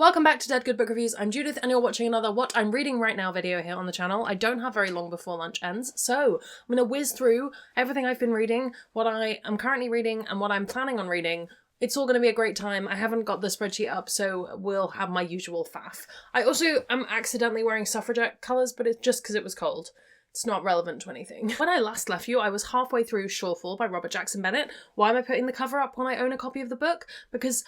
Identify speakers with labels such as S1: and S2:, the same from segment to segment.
S1: Welcome back to Dead Good Book Reviews. I'm Judith and you're watching another What I'm Reading Right Now video here on the channel. I don't have very long before lunch ends, so I'm going to whiz through everything I've been reading, what I am currently reading and what I'm planning on reading. It's all going to be a great time. I haven't got the spreadsheet up, so we'll have my usual faff. I also am accidentally wearing suffragette colours, but it's just because it was cold. It's not relevant to anything. When I last left you, I was halfway through Shortfall by Robert Jackson Bennett. Why am I putting the cover up when I own a copy of the book? Because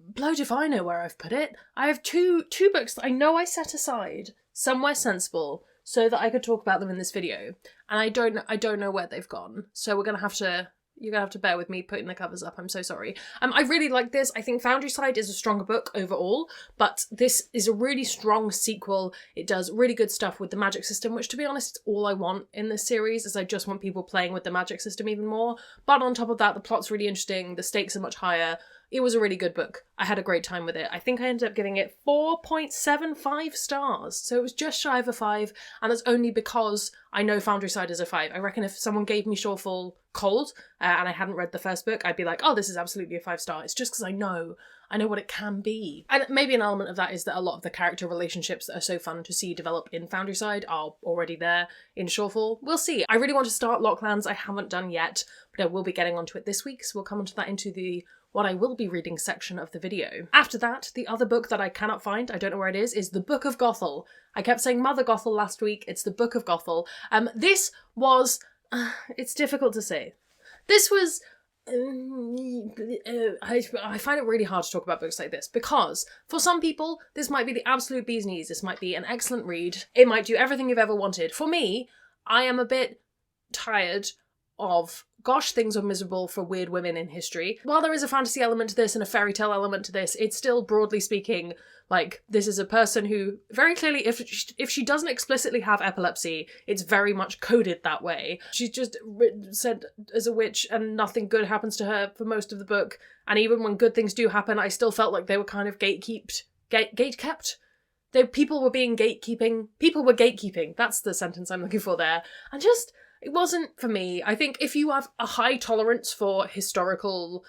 S1: blowed if I know where I've put it. I have two books that I know I set aside somewhere sensible so that I could talk about them in this video. And I don't know where they've gone. So you're gonna have to bear with me putting the covers up. I'm so sorry. I really like this. I think Foundryside is a stronger book overall, but this is a really strong sequel. It does really good stuff with the magic system, which to be honest, is all I want in this series, is I just want people playing with the magic system even more. But on top of that, the plot's really interesting. The stakes are much higher. It was a really good book. I had a great time with it. I think I ended up giving it 4.75 stars. So it was just shy of a 5, and that's only because I know Foundryside is a 5. I reckon if someone gave me Shortfall cold and I hadn't read the first book, I'd be like, oh, this is absolutely a 5-star. It's just because I know what it can be. And maybe an element of that is that a lot of the character relationships that are so fun to see develop in Foundryside are already there in Shortfall. We'll see. I really want to start Locklands. I haven't done yet, but I will be getting onto it this week, so we'll come onto that into the what I will be reading section of the video. After that, the other book that I cannot find, I don't know where it is the Book of Gothel. I kept saying Mother Gothel last week, it's the Book of Gothel. This was, it's difficult to say. This was, I find it really hard to talk about books like this because for some people, this might be the absolute bee's knees. This might be an excellent read. It might do everything you've ever wanted. For me, I am a bit tired of gosh, things are miserable for weird women in history. While there is a fantasy element to this and a fairy tale element to this, it's still, broadly speaking, like, this is a person who, very clearly, if she doesn't explicitly have epilepsy, it's very much coded that way. She's just said as a witch and nothing good happens to her for most of the book. And even when good things do happen, I still felt like they were kind of gatekept. People were gatekeeping. That's the sentence I'm looking for there. And just, it wasn't for me. I think if you have a high tolerance for historical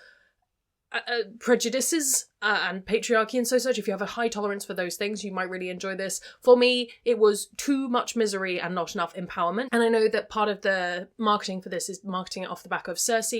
S1: prejudices and patriarchy and such, if you have a high tolerance for those things, you might really enjoy this. For me, it was too much misery and not enough empowerment. And I know that part of the marketing for this is marketing it off the back of Circe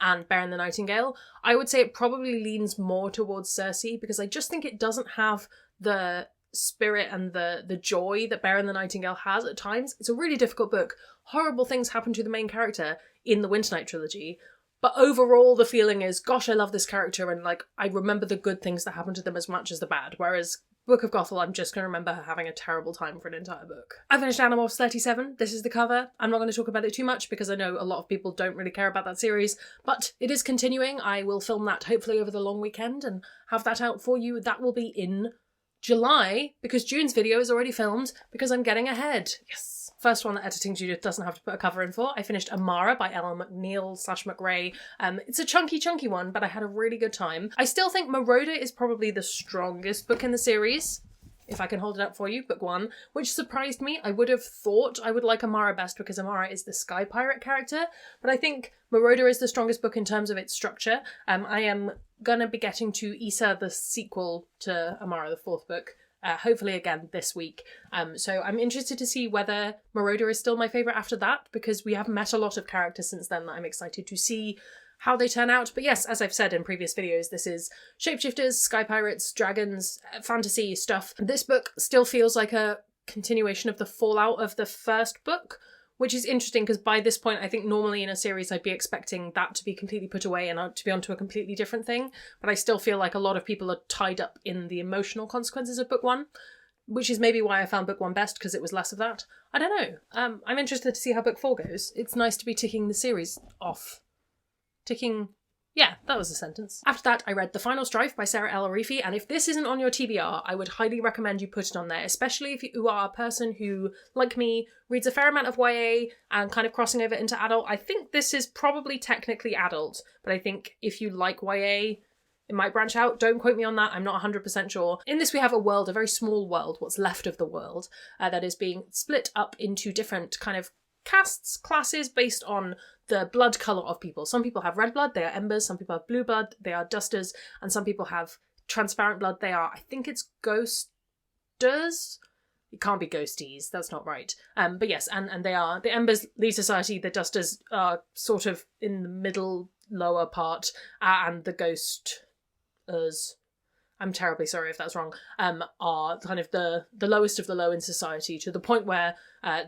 S1: and Baron the Nightingale. I would say it probably leans more towards Circe because I just think it doesn't have the spirit and the joy that Baron the Nightingale has at times. It's a really difficult book. Horrible things happen to the main character in the Winternight trilogy, but overall the feeling is, gosh, I love this character and like I remember the good things that happen to them as much as the bad, whereas Book of Gothel, I'm just going to remember her having a terrible time for an entire book. I finished Animorphs 37. This is the cover. I'm not going to talk about it too much because I know a lot of people don't really care about that series, but it is continuing. I will film that hopefully over the long weekend and have that out for you. That will be in July, because June's video is already filmed, because I'm getting ahead. Yes. First one that Editing Judith doesn't have to put a cover in for. I finished Amara by McNeill / McRae. It's a chunky one, but I had a really good time. I still think Marissa is probably the strongest book in the series. If I can hold it up for you, book 1, which surprised me. I would have thought I would like Amara best because Amara is the Sky Pirate character, but I think Marissa is the strongest book in terms of its structure. I am gonna be getting to Issa, the sequel to Amara, the 4th book, hopefully again this week. So I'm interested to see whether Marissa is still my favourite after that, because we have met a lot of characters since then that I'm excited to see how they turn out. But yes, as I've said in previous videos, this is shapeshifters, sky pirates, dragons, fantasy stuff. This book still feels like a continuation of the fallout of the first book, which is interesting because by this point I think normally in a series I'd be expecting that to be completely put away and to be onto a completely different thing, but I still feel like a lot of people are tied up in the emotional consequences of book 1, which is maybe why I found book 1 best, because it was less of that. I don't know. I'm interested to see how book 4 goes. It's nice to be ticking the series off. Yeah, that was a sentence. After that, I read The Final Strife by Sarah L. Arifi, and if this isn't on your TBR, I would highly recommend you put it on there, especially if you are a person who, like me, reads a fair amount of YA and kind of crossing over into adult. I think this is probably technically adult, but I think if you like YA, it might branch out. Don't quote me on that, I'm not 100% sure. In this we have a world, a very small world, what's left of the world, that is being split up into different kind of castes, classes based on the blood colour of people. Some people have red blood, they are embers, some people have blue blood, they are dusters, and some people have transparent blood they are. I think it's ghosters. It can't be ghosties, that's not right. But yes, and they are. The Embers lead society, the Dusters are sort of in the middle, lower part, and the Ghosters, I'm terribly sorry if that's wrong, are kind of the lowest of the low in society, to the point where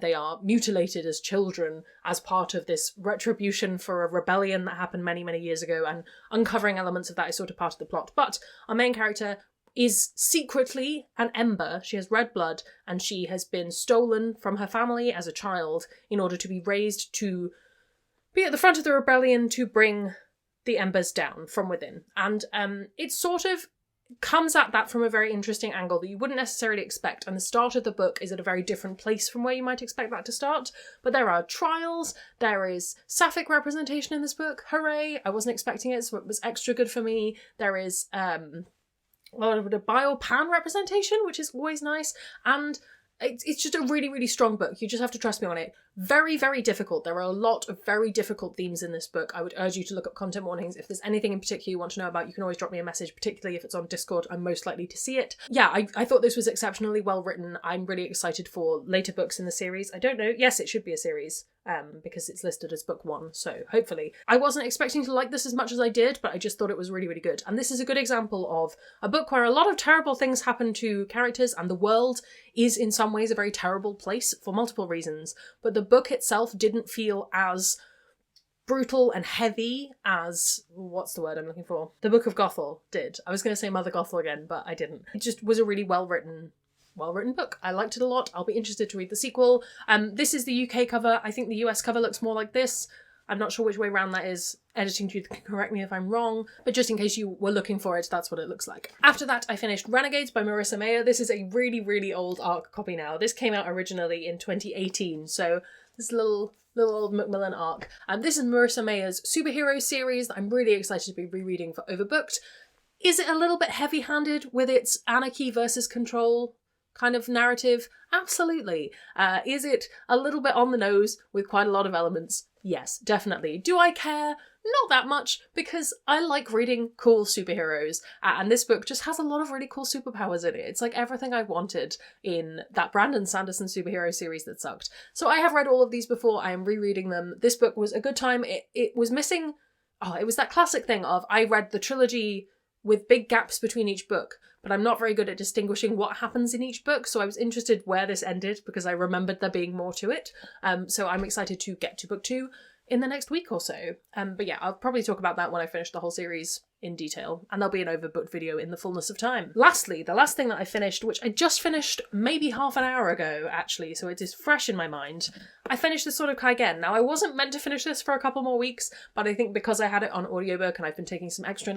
S1: they are mutilated as children as part of this retribution for a rebellion that happened many, many years ago, and uncovering elements of that is sort of part of the plot. But our main character is secretly an Ember. She has red blood, and she has been stolen from her family as a child in order to be raised to be at the front of the rebellion to bring the Embers down from within. And it sort of comes at that from a very interesting angle that you wouldn't necessarily expect, and the start of the book is at a very different place from where you might expect that to start. But there are trials, there is sapphic representation in this book, hooray! I wasn't expecting it, so it was extra good for me. There is a bio-pan representation, which is always nice, and it's just a really, really strong book. You just have to trust me on it. Very, very difficult. There are a lot of very difficult themes in this book. I would urge you to look up content warnings. If there's anything in particular you want to know about, you can always drop me a message, particularly if it's on Discord. I'm most likely to see it. Yeah, I thought this was exceptionally well written. I'm really excited for later books in the series. I don't know. Yes, it should be a series, because it's listed as book 1, so hopefully. I wasn't expecting to like this as much as I did, but I just thought it was really, really good. And this is a good example of a book where a lot of terrible things happen to characters, and the world is in some ways a very terrible place for multiple reasons, but the book itself didn't feel as brutal and heavy as, what's the word I'm looking for? The Book of Gothel did. I was going to say Mother Gothel again, but I didn't. It just was a really well-written book. I liked it a lot. I'll be interested to read the sequel. This is the UK cover. I think the US cover looks more like this. I'm not sure which way around that is. Editing dude can correct me if I'm wrong, but just in case you were looking for it, that's what it looks like. After that, I finished Renegades by Marissa Mayer. This is a really, really old ARC copy now. This came out originally in 2018, so this little old Macmillan ARC. This is Marissa Mayer's superhero series that I'm really excited to be rereading for Overbooked. Is it a little bit heavy-handed with its anarchy versus control kind of narrative? Absolutely. Is it a little bit on the nose with quite a lot of elements? Yes, definitely. Do I care? Not that much, because I like reading cool superheroes, and this book just has a lot of really cool superpowers in it. It's like everything I wanted in that Brandon Sanderson superhero series that sucked. So I have read all of these before, I am rereading them. This book was a good time. It was missing... it was that classic thing of, I read the trilogy with big gaps between each book, but I'm not very good at distinguishing what happens in each book, so I was interested where this ended because I remembered there being more to it. So I'm excited to get to book 2 in the next week or so. But yeah, I'll probably talk about that when I finish the whole series in detail, and there'll be an Overbooked video in the fullness of time. Lastly, the last thing that I finished, which I just finished maybe half an hour ago, actually, so it is fresh in my mind, I finished the Sword of Kaigen. Now, I wasn't meant to finish this for a couple more weeks, but I think because I had it on audiobook and I've been taking some extra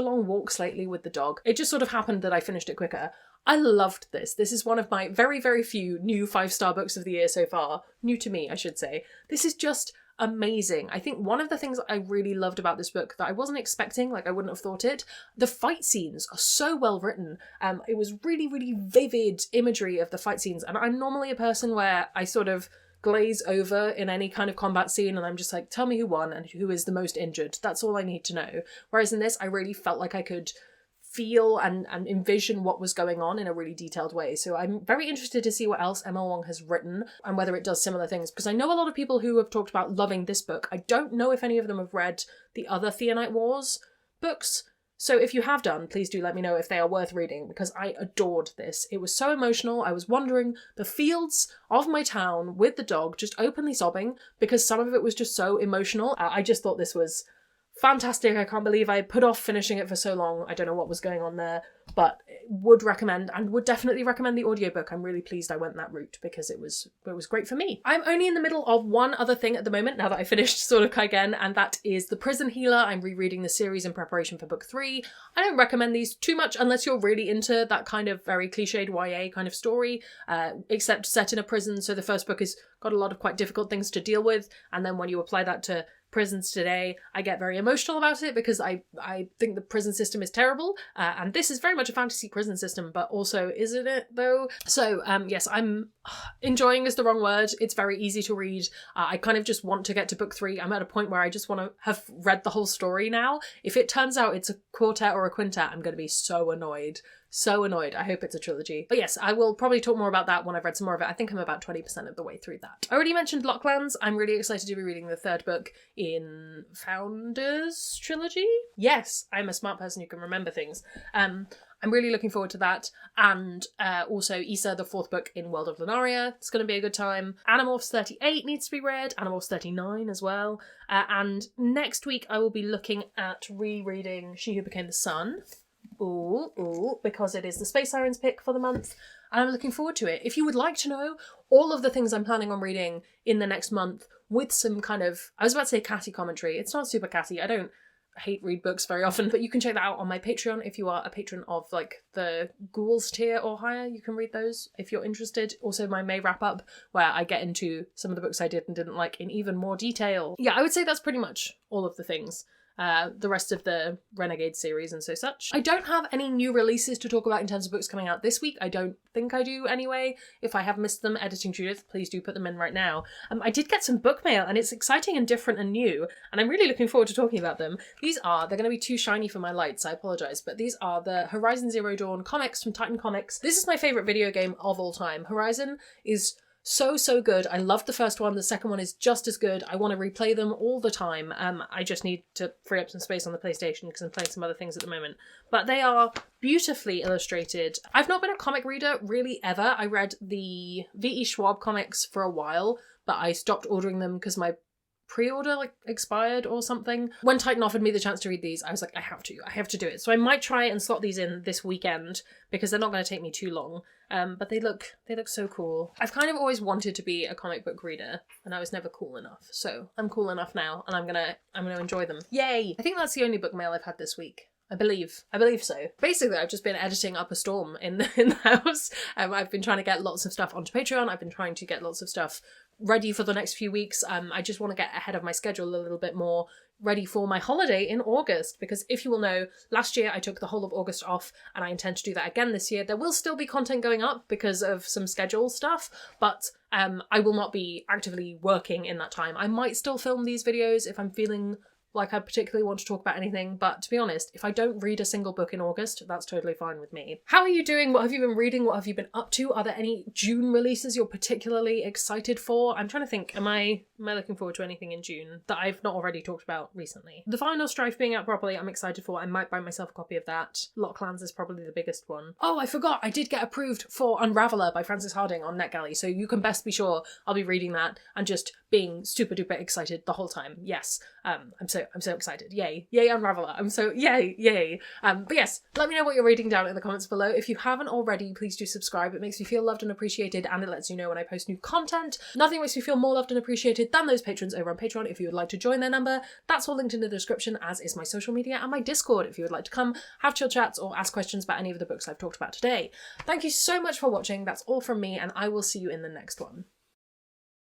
S1: long walks lately with the dog, it just sort of happened that I finished it quicker. I loved this. This is one of my very, very few new 5-star books of the year so far. New to me, I should say. This is just amazing. I think one of the things that I really loved about this book that I wasn't expecting, like I wouldn't have thought it, the fight scenes are so well written. It was really, really vivid imagery of the fight scenes, and I'm normally a person where I sort of glaze over in any kind of combat scene and I'm just like, tell me who won and who is the most injured. That's all I need to know. Whereas in this, I really felt like I could feel and envision what was going on in a really detailed way. So I'm very interested to see what else Emma Wong has written and whether it does similar things, because I know a lot of people who have talked about loving this book. I don't know if any of them have read the other Theonite Wars books. So if you have done, please do let me know if they are worth reading, because I adored this. It was so emotional. I was wandering the fields of my town with the dog, just openly sobbing, because some of it was just so emotional. I just thought this was fantastic. I can't believe I put off finishing it for so long. I don't know what was going on there, but would recommend, and would definitely recommend the audiobook. I'm really pleased I went that route because it was great for me. I'm only in the middle of one other thing at the moment now that I finished Sword of Kaigen, and that is The Prison Healer. I'm rereading the series in preparation for book 3. I don't recommend these too much unless you're really into that kind of very cliched YA kind of story, except set in a prison. So the first book has got a lot of quite difficult things to deal with, and then when you apply that to Prisons today, I get very emotional about it because I think the prison system is terrible, and this is very much a fantasy prison system, but also isn't it though? So yes, I'm enjoying is the wrong word. It's very easy to read. I kind of just want to get to book 3. I'm at a point where I just want to have read the whole story now. If it turns out it's a quartet or a quintet, I'm going to be so annoyed. So annoyed. I hope it's a trilogy. But yes, I will probably talk more about that when I've read some more of it. I think I'm about 20% of the way through that. I already mentioned Locklands. I'm really excited to be reading the 3rd book in Founders trilogy. Yes, I'm a smart person who can remember things. I'm really looking forward to that. And also Issa, the 4th book in World of Lunaria. It's going to be a good time. Animorphs 38 needs to be read. Animorphs 39 as well. And next week I will be looking at rereading She Who Became the Sun. Ooh, because it is the Space Sirens pick for the month, and I'm looking forward to it. If you would like to know all of the things I'm planning on reading in the next month with some kind of, I was about to say catty commentary. It's not super catty. I don't hate read books very often, but you can check that out on my Patreon if you are a patron of like the Ghouls tier or higher. You can read those if you're interested. Also my May wrap up where I get into some of the books I did and didn't like in even more detail. Yeah, I would say that's pretty much all of the things. The rest of the Renegades series and so such. I don't have any new releases to talk about in terms of books coming out this week. I don't think I do anyway. If I have missed them, Editing Judith, please do put them in right now. I did get some book mail and it's exciting and different and new, and I'm really looking forward to talking about them. They're going to be too shiny for my lights, I apologise, but these are the Horizon Zero Dawn comics from Titan Comics. This is my favourite video game of all time. Horizon is so good. I loved the first one. The second one is just as good. I want to replay them all the time. I just need to free up some space on the PlayStation because I'm playing some other things at the moment. But they are beautifully illustrated. I've not been a comic reader really ever. I read the V.E. Schwab comics for a while, but I stopped ordering them because my pre-order expired or something. When Titan offered me the chance to read these, I was like, I have to do it. So I might try and slot these in this weekend because they're not going to take me too long. But they look so cool. I've kind of always wanted to be a comic book reader and I was never cool enough. So I'm cool enough now and I'm gonna enjoy them. Yay! I think that's the only book mail I've had this week. I believe so. Basically, I've just been editing up a storm in the house. I've been trying to get lots of stuff onto Patreon. I've been trying to get lots of stuff ready for the next few weeks. I just want to get ahead of my schedule a little bit more, ready for my holiday in August, because if you will know, last year I took the whole of August off and I intend to do that again this year. There will still be content going up because of some schedule stuff, but I will not be actively working in that time. I might still film these videos if I'm feeling like I particularly want to talk about anything, but to be honest, if I don't read a single book in August, that's totally fine with me. How are you doing? What have you been reading? What have you been up to? Are there any June releases you're particularly excited for? I'm trying to think, am I looking forward to anything in June that I've not already talked about recently? The Final Strife being out properly, I'm excited for. I might buy myself a copy of that. Locklands is probably the biggest one. Oh, I forgot, I did get approved for Unraveller by Frances Harding on NetGalley, so you can best be sure I'll be reading that and just being super duper excited the whole time. Yes, I'm so excited. Yay Unraveller. I'm so yay. But yes, let me know what you're reading down in the comments below. If you haven't already, please do subscribe. It makes me feel loved and appreciated, and it lets you know when I post new content. Nothing makes me feel more loved and appreciated than those patrons over on Patreon. If you would like to join their number, that's all linked in the description, as is my social media and my Discord if you would like to come have chill chats or ask questions about any of the books I've talked about today. Thank you so much for watching. That's all from me, and I will see you in the next one.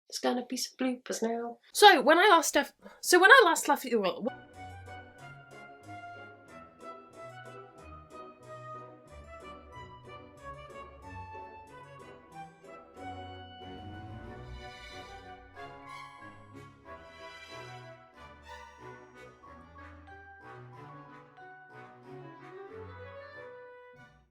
S1: It's gonna be some bloopers now. So when I last left you, well,